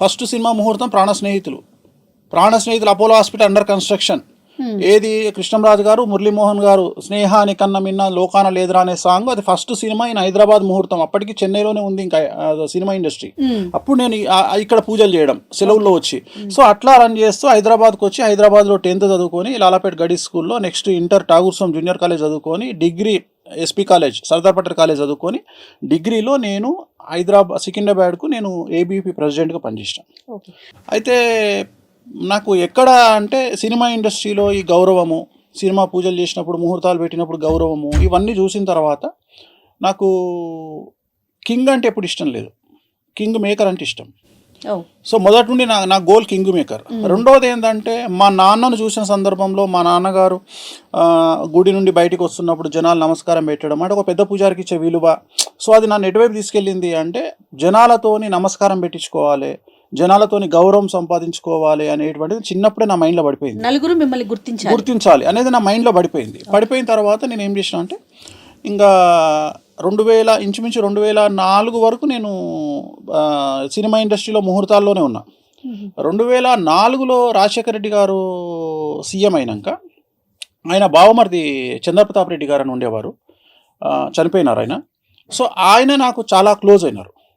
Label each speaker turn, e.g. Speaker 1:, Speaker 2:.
Speaker 1: First cinema ముహూర్తం ప్రాణ స్నేహితులు అపోలో హాస్పిటల్ అండర్ కన్స్ట్రక్షన్. ఏది కృష్ణంరాజు గారు, మురళీమోహన్ గారు స్నేహాని కన్న మిన్న లోకాన లేదురా అనే సాంగ్, అది ఫస్ట్ సినిమా ఇన్ హైదరాబాద్ ముహూర్తం. అప్పటికి చెన్నైలోనే ఉంది ఇంకా సినిమా ఇండస్ట్రీ. అప్పుడు నేను ఇక్కడ పూజలు చేయడం సెలవుల్లో వచ్చి, సో అట్లా రన్ చేస్తూ హైదరాబాద్కి వచ్చి హైదరాబాద్లో 10th చదువుకొని లాలాపేట్ గడీ స్కూల్లో, next inter Tagore junior college చదువుకొని, degree SP college Sardar Patel college చదువుకొని, డిగ్రీలో నేను సికింద్రాబాద్కు నేను ఏబీపీ ప్రెసిడెంట్గా పనిచేసాను. అయితే నాకు ఎక్కడ అంటే సినిమా ఇండస్ట్రీలో ఈ గౌరవము, సినిమా పూజలు చేసినప్పుడు ముహూర్తాలు పెట్టినప్పుడు గౌరవము, ఇవన్నీ చూసిన తర్వాత నాకు కింగ్ అంటే ఎప్పుడు ఇష్టం లేదు, కింగ్ మేకర్ అంటే ఇష్టం. సో మొదటి నుండి నా గోల్ కింగ్ మేకర్. రెండవది ఏంటంటే మా నాన్నను చూసిన సందర్భంలో మా నాన్నగారు గుడి నుండి బయటకు వస్తున్నప్పుడు జనాలు నమస్కారం పెట్టడం అంటే ఒక పెద్ద పూజారికి ఇచ్చే విలువ. సో అది నన్ను ఎటువైపు తీసుకెళ్ళింది అంటే జనాలతోని నమస్కారం పెట్టించుకోవాలి, జనాలతోని గౌరవం సంపాదించుకోవాలి అనేటువంటిది చిన్నప్పుడే నా మైండ్లో పడిపోయింది.
Speaker 2: నలుగురు మిమ్మల్ని
Speaker 1: గుర్తించాలి అనేది నా మైండ్లో పడిపోయిన తర్వాత నేను ఏం చేసిన అంటే ఇంకా ఇంచుమించు 2004 వరకు నేను సినిమా ఇండస్ట్రీలో ముహూర్తాల్లోనే ఉన్నా. 2004లో రాజశేఖర రెడ్డి గారు సీఎం అయినాక ఆయన బావమరిది చంద్రప్రతాప్ రెడ్డి గారు అని ఉండేవారు, చనిపోయినారు ఆయన. సో ఆయన నాకు చాలా క్లోజ్ అయినారు.